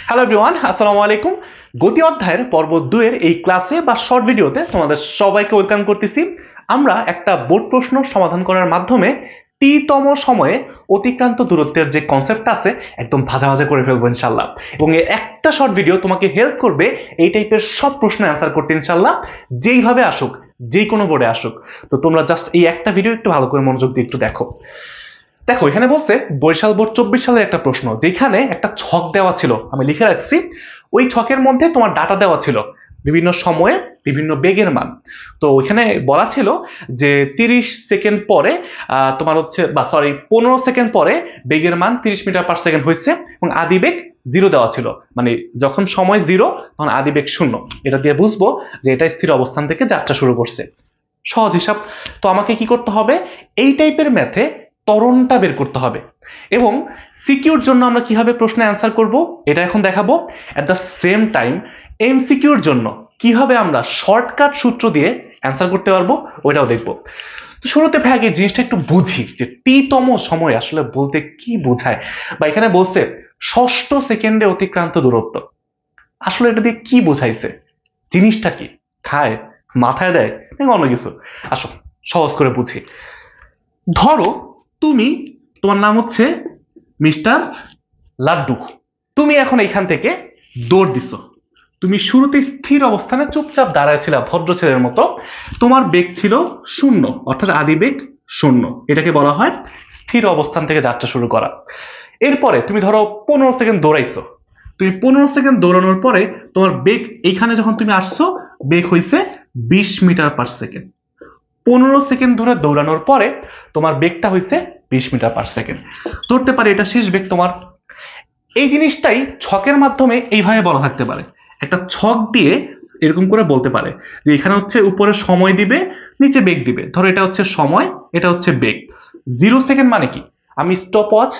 Hello everyone, আসসালামু আলাইকুম। গতি অধ্যায়ের পর্ব 2 এর এই ক্লাসে বা শর্ট ভিডিওতে তোমাদের সবাইকে ওয়েলকাম করতেছি। আমরা একটা বোর্ড প্রশ্ন সমাধান করার মাধ্যমে টি তম সময়ে অতিক্রান্ত দূরত্বের যে কনসেপ্টটা আছে একদম ভাজা ভাজা করে ফেলবো ইনশাল্লাহ। এবং এই একটা শর্ট ভিডিও তোমাকে হেল্প করবে এই টাইপের সব প্রশ্নের অ্যান্সার করতে ইনশাল্লাহ, যেইভাবে আসুক, যে কোনো বোর্ডে আসুক। তো তোমরা জাস্ট এই একটা ভিডিও একটু ভালো করে মনোযোগ দিয়ে একটু দেখো। দেখো এখানে বলছে বরিশাল বোর্ড 24 সালের একটা প্রশ্ন, যেখানে একটা ছক দেওয়া ছিল, আমি লিখে রাখছি। ওই ছকের মধ্যে তোমার ডাটা দেওয়া ছিল বিভিন্ন সময়ে বিভিন্ন বেগের মান। তো ওইখানে বলা ছিল যে 30 সেকেন্ড পরে তোমার হচ্ছে, বা সরি, 15 সেকেন্ড পরে বেগের মান 30 মিটার পার সেকেন্ড হয়েছে এবং আদি বেগ 0 দেওয়া ছিল। মানে যখন সময় 0 তখন আদি বেগ 0। এটা দিয়ে বুঝবো যে এটা স্থির অবস্থান থেকে যাত্রা শুরু করছে। সহজ হিসাব। তো আমাকে কি করতে হবে, এই টাইপের ম্যাথে ত্বরণটা বের করতে হবে। এবং সিকিউর জন্য আমরা কিভাবে প্রশ্নে অ্যান্সার করব এটা এখন দেখাবো। অ্যাট দ্য সেম টাইম এমসিকিউর জন্য কিভাবে আমরা শর্টকাট সূত্র দিয়ে অ্যান্সার করতে পারবো ওইটাও দেখবো। তো শুরুতে ভাই আগে জিনিসটা একটু বুঝি যে টি তম সময় আসলে বলতে কি বোঝায়। বা এখানে বলছে ষষ্ঠ সেকেন্ডে অতিক্রান্ত দূরত্ব, আসলে এটা দিয়ে কি বোঝাইছে, জিনিসটা কি, খায়, মাথায় দেয় নাকি অন্য কিছু? আসো সহজ করে বুঝি। ধরো তুমি, তোমার নাম হচ্ছে মিস্টার লাড্ডু। তুমি এখন এইখান থেকে দৌড় দিছো। তুমি শুরুতে স্থির অবস্থানে চুপচাপ দাঁড়ায় ছিলা ভদ্র ছেলের মতো। তোমার বেগ ছিল 0, অর্থাৎ আদি বেগ 0। এটাকে বলা হয় স্থির অবস্থান থেকে যাত্রা শুরু করা। এরপরে তুমি ধরো 15 সেকেন্ড দৌড়াইছো। তুমি 15 সেকেন্ড দৌড়ানোর পরে তোমার বেগ, এইখানে যখন তুমি আসছো, বেগ হয়েছে 20 মিটার পার সেকেন্ড। 15 সেকেন্ড ধরে দৌড়ানোর পরে তোমার বেগটা হয়েছে 20 মিটার পার সেকেন্ড। ধরতে পারে এটা শেষ বেগ তোমার। এই জিনিসটাই ছকের মাধ্যমে এইভাবে বলা থাকতে পারে। একটা ছক দিয়ে এরকম করে বলতে পারে যে এখানে হচ্ছে উপরে সময় দিবে, নিচে বেগ দিবে। ধরো এটা হচ্ছে সময়, এটা হচ্ছে বেগ। 0 সেকেন্ড মানে কি, আমি স্টপ ওয়াচ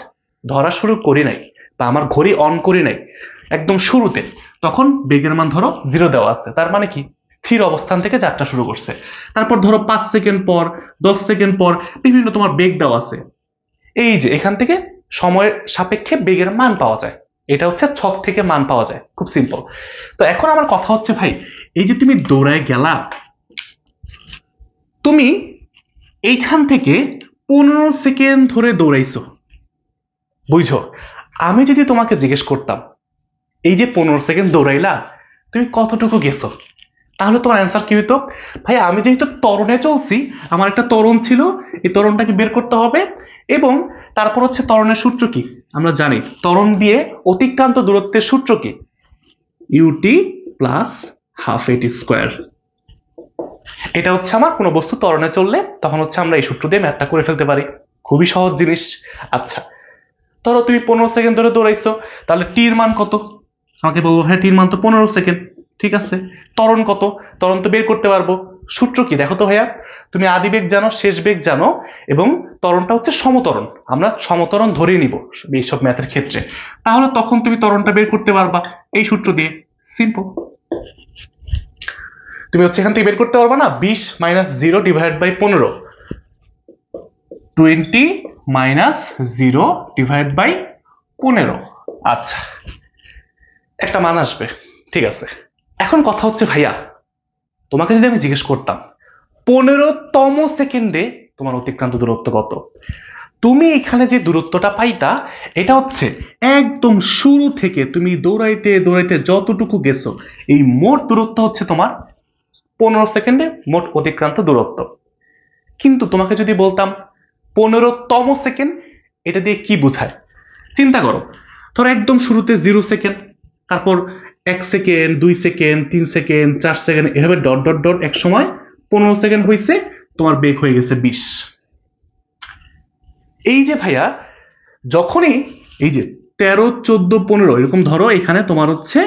ধরা শুরু করি নাই বা আমার ঘড়ি অন করি নাই একদম শুরুতে, তখন বেগের মান ধরো 0 দেওয়া আছে, তার মানে কি স্থির অবস্থান থেকে যাত্রা শুরু করছে। তারপর ধরো 5 সেকেন্ড পর, 10 সেকেন্ড পর বিভিন্ন তোমার বেগ দেওয়া আছে। এই যে এখান থেকে সময়ের সাপেক্ষে বেগের মান পাওয়া যায়। এটা হচ্ছে ছক থেকে মান পাওয়া যায়, খুব সিম্পল। তো এখন আমার কথা হচ্ছে ভাই, এই যে তুমি দৌড়ায় গেলা, তুমি এইখান থেকে 15 সেকেন্ড ধরে দৌড়াইছো, বুঝছো? আমি যদি তোমাকে জিজ্ঞেস করতাম এই যে 15 সেকেন্ড দৌড়াইলা তুমি কতটুকু গেছো, তাহলে তোমার অ্যান্সার কি হইতো? ভাই আমি যেহেতু ত্বরণে চলছি, আমার একটা ত্বরণ ছিল, এই ত্বরণটাকে বের করতে হবে। এবং তারপর হচ্ছে ত্বরণের সূত্র কি আমরা জানি, ত্বরণ দিয়ে অতিক্রান্ত দূরত্বের সূত্র কি, ইউটি প্লাস হাফ এটি স্কোয়ার। এটা হচ্ছে আমার কোনো বস্তু ত্বরণে চললে তখন হচ্ছে আমরা এই সূত্র দিয়ে ম্যাথটা করে ফেলতে পারি। খুবই সহজ জিনিস। আচ্ছা, ধরো তুমি 15 সেকেন্ড ধরে দৌড়াইছো, তাহলে টির মান কত? আমাকে বলবো হ্যাঁ টির মান তো 15 সেকেন্ড। ঠিক আছে, ত্বরণ কত? ত্বরণ তো বের করতে পারবো। সূত্র কি দেখো তো ভাইয়া, তুমি আদি বেগ জানো, শেষ বেগ জানো, এবং ত্বরণটা হচ্ছে সমত্বরণ, আমরা সমত্বরণ ধরে নিব এইসব ম্যাথের ক্ষেত্রে। তাহলে তখন তুমি ত্বরণটা বের করতে পারবা এই সূত্র দিয়ে। সিম্পল। তুমি হচ্ছে এখান থেকে বের করতে পারবা না, 20 minus 0 divide by 15, 20 minus 0 divide by 15। আচ্ছা, একটা মান আসবে। ঠিক আছে, এখন কথা হচ্ছে ভাইয়া, তোমাকে যদি আমি জিজ্ঞেস করতাম 15তম সেকেন্ডে তোমার অতিক্রান্ত দূরত্ব কত, তুমি এখানে যে দূরত্বটা পাইতা এটা হচ্ছে একদম শুরু থেকে তুমি দৌড়াইতে দৌড়াইতে যতটুকু গেছো, এই মোট দূরত্ব হচ্ছে তোমার 15 সেকেন্ডে মোট অতিক্রান্ত দূরত্ব। কিন্তু তোমাকে যদি বলতাম 15তম সেকেন্ড, এটা দিয়ে কি বোঝায় চিন্তা করো। ধরো একদম শুরুতে 0 সেকেন্ড, তারপর 1 সেকেন্ড, 2 সেকেন্ড, 3 সেকেন্ড, 4 সেকেন্ড, এভাবে ডট ডট ডট এক সময় 15 সেকেন্ড হয়েছে, তোমার বেগ হয়ে গেছে 20। এই যে ভাইয়া, যখনই এই যে 13, 14, 15 এরকম ধরো, এখানে তোমার হচ্ছে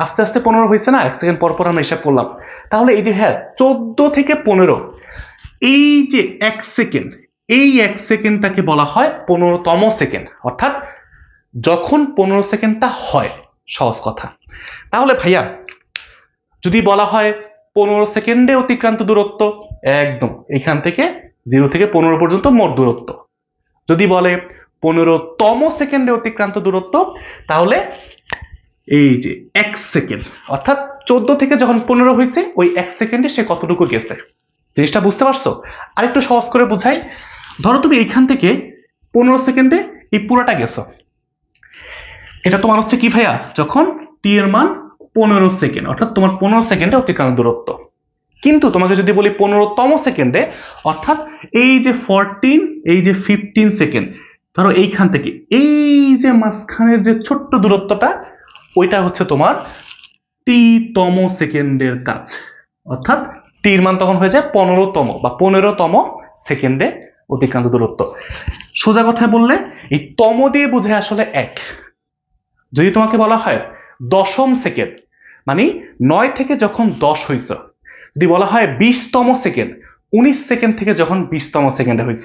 আস্তে আস্তে 15 হয়েছে না, 1 সেকেন্ড পর পর আমরা হিসাব করলাম। তাহলে এই যে হ্যাঁ 14 থেকে 15, এই যে 1 সেকেন্ড, এই 1 সেকেন্ডটাকে বলা হয় 15তম সেকেন্ড, অর্থাৎ যখন 15 সেকেন্ডটা হয়, সহজ কথা। তাহলে ভাইয়া যদি বলা হয় 15 সেকেন্ডে অতিক্রান্ত দূরত্ব, একদম এখান থেকে 0 থেকে 15 পর্যন্ত মোট দূরত্ব। যদি বলে 15তম সেকেন্ডে অতিক্রান্ত দূরত্ব, তাহলে এই যে 1 সেকেন্ড, অর্থাৎ 14 থেকে যখন 15 হয়েছে ওই 1 সেকেন্ডে সে কতটুকু গেছে। জিনিসটা বুঝতে পারছো? আরেকটু সহজ করে বুঝাই। ধরো তুমি এইখান থেকে 15 সেকেন্ডে এই পুরোটা গেছো, এটা তোমার হচ্ছে কি ভাইয়া, যখন টি এর মান 15 সেকেন্ড, অর্থাৎ তোমার 15 সেকেন্ডে অতিক্রান্ত দূরত্ব। কিন্তু তোমাকে যদি বলি 15তম সেকেন্ডে, অর্থাৎ এই যে 14, এই যে 15 সেকেন্ড, ধরো এইখান থেকে এই যে মাঝখানের যে ছোট্ট দূরত্বটা, ওইটা হচ্ছে তোমার টি-তম সেকেন্ডের কাজ। অর্থাৎ টির মান তখন হয়ে যায় 15তম বা 15তম সেকেন্ডে অতিক্রান্ত দূরত্ব। সোজা কথায় বললে এই তম দিয়ে বোঝায় আসলে 1। যদি তোমাকে বলা হয় 10ম সেকেন্ড, মানে 9 থেকে যখন 10 হইছ, যদি বলা হয় 20তম সেকেন্ড, 19 সেকেন্ড থেকে যখন 20তম সেকেন্ডে হইছ,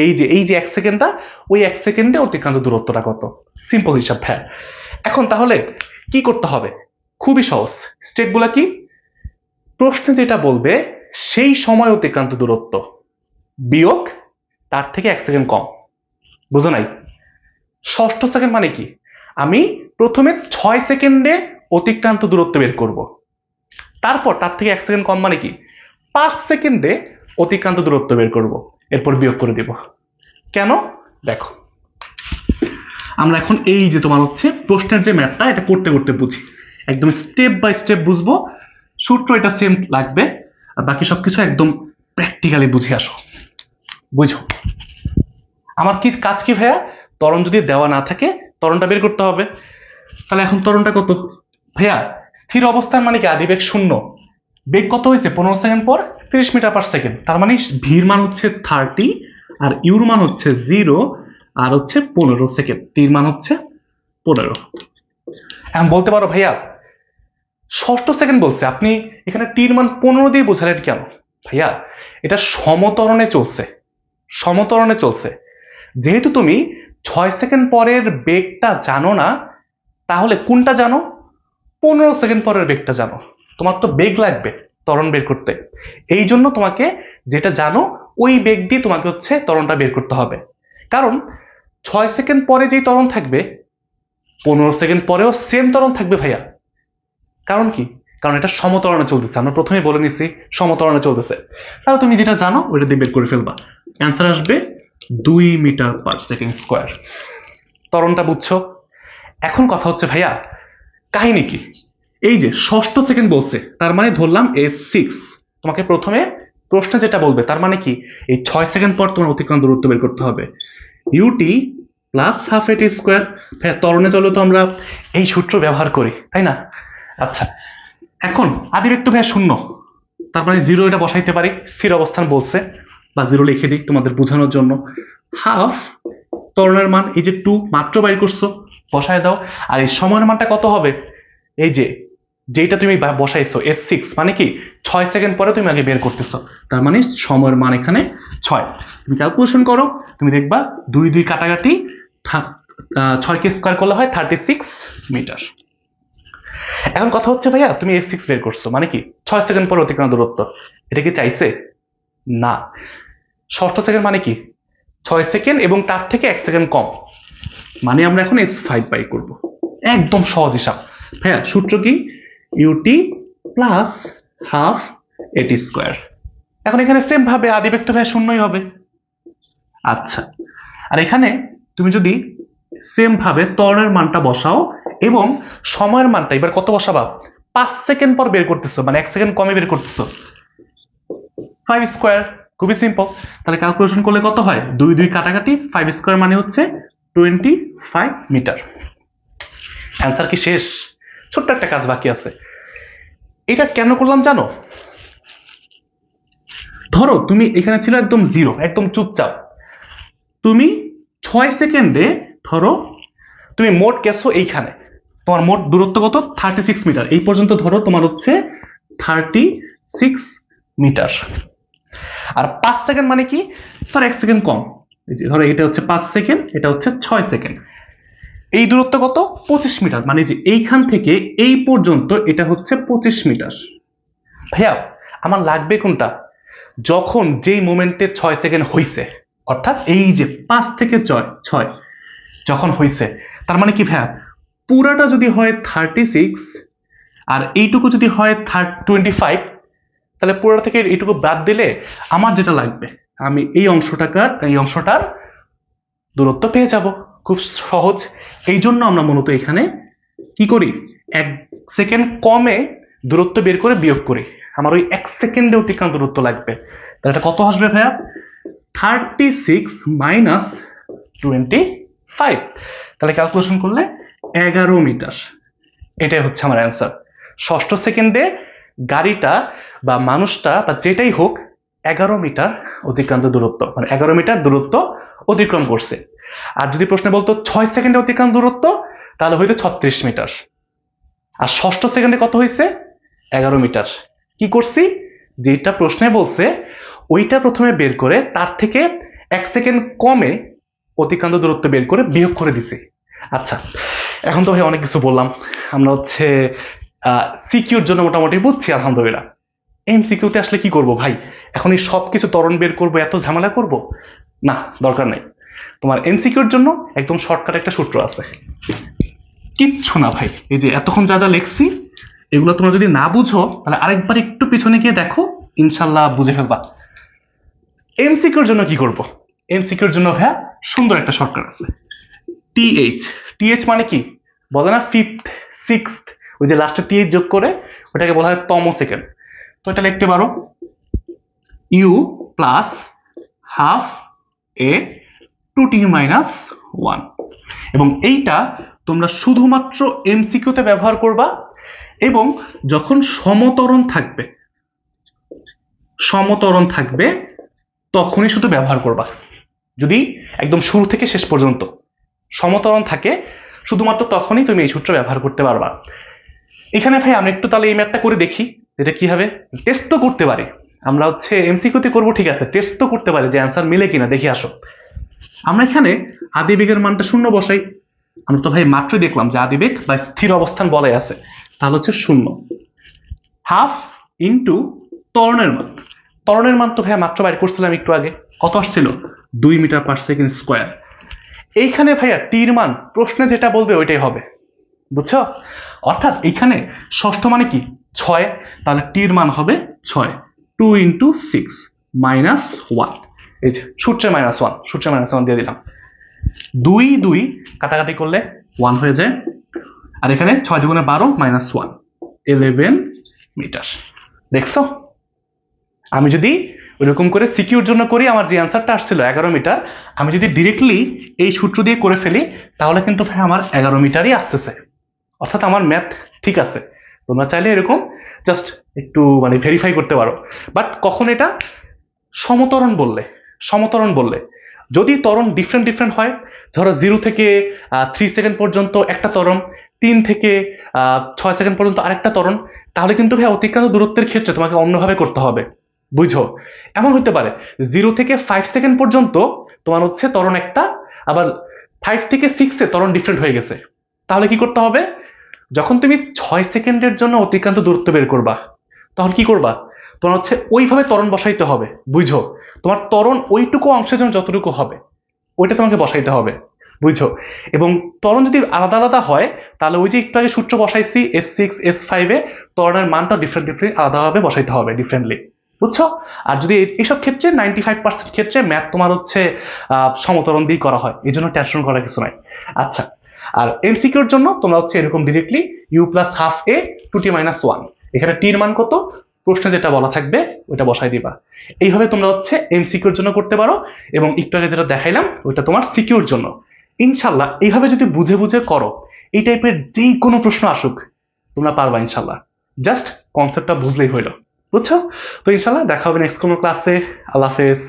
এই যে 1 সেকেন্ডটা, ওই 1 সেকেন্ডে অতিক্রান্ত দূরত্বটা কত? সিম্পল হিসাব ভাই। এখন তাহলে কি করতে হবে? খুবই সহজ। স্টেপগুলো কি? প্রশ্নে যেটা বলবে সেই সময় অতিক্রান্ত দূরত্ব বিয়োগ তার থেকে 1 সেকেন্ড কম। বুঝো নাই? ষষ্ঠ সেকেন্ড মানে কি? আমি প্রথমে 6 সেকেন্ডে অতিক্রান্ত দূরত্ব বের করব, তারপর তার থেকে 1 সেকেন্ড কম মানে কি 5 সেকেন্ডে অতিক্রান্ত দূরত্ব বের করব, এরপর বিয়োগ করে দিব। কেন? দেখো, আমরা এখন এই যে তোমার হচ্ছে প্রশ্নের যে ম্যাথটা, এটা করতে করতে বুঝি, একদম স্টেপ বাই স্টেপ বুঝবো। সূত্র এটা সেম লাগবে, আর বাকি সবকিছু একদম প্র্যাকটিক্যালি বুঝে আসো। বুঝো আমার কি কাজ কি ভাইয়া? ত্বরণ যদি দেওয়া না থাকে ত্বরণটা বের করতে হবে। তাহলে এখন ত্বরণটা কত ভাইয়া? স্থির অবস্থান মানে কি আদিবেগ শূন্য, বেগ কত হয়েছে 15 সেকেন্ড পর 30 মিটার পার সেকেন্ড, তার মানে ভির মান হচ্ছে 30 আর ইউর মান হচ্ছে 0 আর হচ্ছে 15 সেকেন্ড, টির মান হচ্ছে 15। এখন বলতে পারো ভাইয়া ষষ্ঠ সেকেন্ড বলছে, আপনি এখানে টির মান 15 দিয়ে বোঝালেন কেন? ভাইয়া এটা সমতরণে চলছে, সমতরণে চলছে। যেহেতু তুমি 6 সেকেন্ড পরের বেগটা জানো না, তাহলে কোনটা জানো? 15 সেকেন্ড পরের বেগটা জানো। তোমার তো বেগ লাগবে ত্বরণ বের করতে, এই জন্য তোমাকে যেটা জানো ওই বেগ দিয়ে তোমাকে হচ্ছে ত্বরণটা বের করতে হবে। কারণ 6 সেকেন্ড পরে যেই ত্বরণ থাকবে 15 সেকেন্ড পরেও সেম ত্বরণ থাকবে ভাইয়া। কারণ কি? কারণ এটা সমতরণে চলতেছে, আমরা প্রথমেই বলে নিছি সমতরণে চলতেছে। তাহলে তুমি যেটা জানো ওইটা দিয়ে বের করে ফেলবা, অ্যান্সার আসবে 2 মিটার পার সেকেন্ড স্কোয়ার। ত্বরণটা বুঝছো? এখন কথা হচ্ছে ভাইয়া কাহিনী কি? এই যে ষষ্ঠ সেকেন্ড বলছে, তার মানে ধরলাম S6। তোমাকে প্রথমে প্রশ্নে যেটা বলবে তার মানে কি এই 6 সেকেন্ড পর তোমার অতিক্রান্ত দূরত্ব বের করতে হবে, ইউটি প্লাস হাফ এটি স্কোয়ার। ভাইয়া ত্বরণে চলে তো আমরা এই সূত্র ব্যবহার করি, তাই না? আচ্ছা, এখন আদিবেগ তো ভাইয়া শূন্য, তার মানে 0 এটা বসাইতে পারি, স্থির অবস্থান বলছে, বা 0 লিখে দিই তোমাদের বোঝানোর জন্য। হাফ ত্বরণের মান এই যে 2 মাত্র বাইর করছো, বসায় দাও। আর এই সময়ের মানটা কত হবে? এই যে যেটা তুমি বসাইছো S6, মানে কি 6 সেকেন্ড পরে তুমি আগে বের করতেছো, তার মানে সময়ের মান এখানে 6। তুমি ক্যালকুলেশন করো, তুমি দেখবা 2 2 কাটাকাটি 6 কে স্কোয়ার করলে হয় 36 মিটার। এখন কথা হচ্ছে ভাইয়া তুমি S6 বের করছো, মানে কি 6 সেকেন্ড পরে অতিক্রান্ত দূরত্ব, এটা কি চাইছে? না। ষষ্ঠ সেকেন্ড মানে কি 6 সেকেন্ড এবং তার থেকে 1 সেকেন্ড কম, মানে আমরা এখন S5 বাই করব। একদম সহজ হিসাব ভাইয়া। সূত্র কি? ইউটি প্লাস হাফ এটি স্কোয়ার। এখন এখানে সেম ভাবে আদিবেগ তো ভাইয়া শূন্যই হবে। আচ্ছা, আর এখানে তুমি যদি সেম ভাবে ত্বরণের মানটা বসাও এবং সময়ের মানটা এবার কত বসাবা? 5 সেকেন্ড পর বের করতেছো, মানে 1 সেকেন্ড কমে বের করতেছো, 5 স্কোয়ার। খুবই সিম্পল। তাহলে ক্যালকুলেশন করলে কত হয়? 2 2 কাটাকাটি 5 স্কোয়ার মানে হচ্ছে 25 মিটার। অ্যান্সার কি শেষ? ছোট্ট একটা কাজ বাকি আছে। এটা কেন করলাম জানো? ধরো তুমি এখানে ছিল একদম 0, একদম চুপচাপ, তুমি 6 সেকেন্ডে ধরো তুমি মোট গেছো এইখানে, তোমার মোট দূরত্ব কত? 36 মিটার। এই পর্যন্ত ধরো তোমার হচ্ছে 36 মিটার। আর 5 সেকেন্ড মানে কি তার 1 সেকেন্ড কম, এই যে ধরো এটা হচ্ছে 5 সেকেন্ড, এটা হচ্ছে 6 সেকেন্ড। এই দূরত্ব কত? 25 মিটার, মানে যে এইখান থেকে এই পর্যন্ত এটা হচ্ছে 25 মিটার। ভাইয়া আমার লাগবে কোনটা? যখন যেই মোমেন্টে 6 সেকেন্ড হইছে, অর্থাৎ এই যে 5 থেকে 6 যখন হইছে, তার মানে কি ভাইয়া পুরাটা যদি হয় 36 আর এইটুকু যদি হয় 25, তাহলে পুরোটা থেকে এইটুকু বাদ দিলে আমার যেটা লাগবে, আমি এই অংশটার দূরত্ব পেয়ে যাব। খুব সহজ। এই জন্য আমরা মূলত এখানে কি করি, 1 সেকেন্ড কমে দূরত্ব বের করে বিয়োগ করি। আমার ওই 1 সেকেন্ডে অতিক্রান্ত দূরত্ব লাগবে। তাহলে এটা কত আসবে ভাইয়া? 36 মাইনাস 25। তাহলে ক্যালকুলেশন করলে 11 মিটার। এটাই হচ্ছে আমার অ্যান্সার। ষষ্ঠ সেকেন্ডে গাড়িটা বা মানুষটা বা যেটাই হোক 11 মিটার অতিক্রান্ত দূরত্ব, মানে 11 মিটার দূরত্ব অতিক্রম করছে। আর যদি প্রশ্নে বলতো 6 সেকেন্ডে অতিক্রান্ত দূরত্ব, তাহলে হয়তো 36 মিটার। আর ষষ্ঠ সেকেন্ডে কত হয়েছে? 11 মিটার। কি করছি, যেটা প্রশ্নে বলছে ওইটা প্রথমে বের করে তার থেকে 1 সেকেন্ড কমে অতিক্রান্ত দূরত্ব বের করে বিয়োগ করে দিছি। আচ্ছা, এখন তো ভাই অনেক কিছু বললাম। আমরা হচ্ছে সিকিউর জন্য মোটামুটি বুঝছি আলহামদুলিল্লাহ। এমসিকিউতে আসলে কি করব ভাই? এখন এই সব কিছু ত্বরণ বের করবো, এত ঝামেলা করব? না, দরকার নেই। তোমার এমসিকিউর জন্য একদম শর্টকাট একটা সূত্র আছে। কিচ্ছু না ভাই, এই যে এতক্ষণ যা যা লেখছি এগুলো তোমরা যদি না বুঝো তাহলে আরেকবার একটু পিছনে গিয়ে দেখো, ইনশাল্লাহ বুঝে ফেলবা। এমসিকিউর জন্য কি করব? এমসিকিউর জন্য ভাইয়া সুন্দর একটা শর্টকাট আছে, টিএইচ। টিএইচ মানে কি বলে না, ফিফথ, সিক্সথ, ওই যে লাস্টে টিএইচ যোগ করে ওটাকে বলা হয় তম সেকেন্ড। তো এটা লিখতে পারো u plus half a two t minus one. এবং এইটা তোমরা শুধুমাত্র এমসিকিউতে ব্যবহার করবা এবং যখন সমতরণ থাকবে তখনই শুধু ব্যবহার করবা। যদি একদম শুরু থেকে শেষ পর্যন্ত সমতরণ থাকে, শুধুমাত্র তখনই তুমি এই সূত্র ব্যবহার করতে পারবা। এখানে ভাই আমরা একটু তাহলে এই ম্যাথটা করে দেখি, এটা কি হবে। টেস্ট তো করতে পারি, আমরা হচ্ছে এমসিকিউতে করবো ঠিক আছে, টেস্ট তো করতে পারি যে অ্যান্সার মিলে কিনা, দেখি আসো। আমরা এখানে আদিবেগের মানটা 0 বসাই। আমরা তো ভাই মাত্রই দেখলাম যে আদিবেগ বা স্থির অবস্থান বলে আছে, তাহলে হচ্ছে 0। হাফ ইন্টু ত্বরণের মান। ত্বরণের মান তো ভাই মাত্র বাইর করছিলাম একটু আগে, কত আসছিল? 2 মিটার পার সেকেন্ড স্কোয়ার। এইখানে ভাইয়া টির মান প্রশ্নে যেটা বলবে ওইটাই হবে, বুঝছো? অর্থাৎ এইখানে ষষ্ঠ মানে কি 6, তাহলে টির মান হবে 6। 2 ইন্টু 6 মাইনাস 1। এই যে সূত্রে -1, সূত্রে -1 দিয়ে দিলাম। 2 2 কাটাকাটি করলে 1 হয়ে যায়। আর এখানে 6 দুগুণে 12 -1, 11 মিটার। দেখছো, আমি যদি ওইরকম করে সিকিউর জন্য করি, আমার যে অ্যান্সারটা আসছিল 11 মিটার, আমি যদি ডিরেক্টলি এই সূত্র দিয়ে করে ফেলি তাহলে কিন্তু ভাই আমার 11 মিটারই আসতেছে। অর্থাৎ আমার ম্যাথ ঠিক আছে। তোমরা চাইলে এরকম জাস্ট একটু মানে ভেরিফাই করতে পারো। বাট কখন এটা সমতরণ বললে যদি ত্বরণ ডিফারেন্ট হয়, ধরো 0 থেকে 3 সেকেন্ড পর্যন্ত একটা ত্বরণ, 3 থেকে 6 সেকেন্ড পর্যন্ত আরেকটা ত্বরণ, তাহলে কিন্তু ভাই অতিক্রান্ত দূরত্বের ক্ষেত্রে তোমাকে অন্যভাবে করতে হবে, বুঝো? এমন হতে পারে 0 থেকে 5 সেকেন্ড পর্যন্ত তোমার হচ্ছে ত্বরণ একটা, আবার 5 থেকে 6 এ ত্বরণ ডিফারেন্ট হয়ে গেছে। তাহলে কি করতে হবে? যখন তুমি 6 সেকেন্ডের জন্য অতিক্রান্ত দূরত্ব বের করবা, তখন কি করবা? তোমার হচ্ছে ওইভাবে ত্বরণ বসাইতে হবে, বুঝো? তোমার ত্বরণ ওইটুকু অংশের জন্য যতটুকু হবে ওইটা তোমাকে বসাইতে হবে, বুঝছো? এবং ত্বরণ যদি আলাদা আলাদা হয় তাহলে ওই যে একটু আগে সূত্র বসাইছি S6 S5 এ, ত্বরণের মানটা ডিফারেন্ট আলাদাভাবে বসাইতে হবে, ডিফারেন্টলি, বুঝছো? আর যদি এইসব ক্ষেত্রে 95% ক্ষেত্রে ম্যাথ তোমার হচ্ছে সমতরণ দিয়ে করা হয়, এই জন্য টেনশন করার কিছু নাই। আচ্ছা, আর এমসিকিউর জন্য তোমরা হচ্ছে এরকম directly u plus half a two t minus 1, এখানে টির মান কত প্রশ্নে যেটা বলা থাকবে ওইটা বসাই দিবা। এইভাবে তোমরা হচ্ছে এমসিকিউর জন্য করতে পারো, এবং একটু আগে যেটা দেখাইলাম ওইটা তোমার সিকিউর জন্য। ইনশাল্লাহ এইভাবে যদি বুঝে বুঝে করো, এই টাইপের যেই কোনো প্রশ্ন আসুক তোমরা পারবা ইনশাল্লাহ। জাস্ট কনসেপ্টটা বুঝলেই হইলো, বুঝছো? তো ইনশাল্লাহ দেখা হবে নেক্সট কোনো ক্লাসে। আল্লাহ হাফেজ।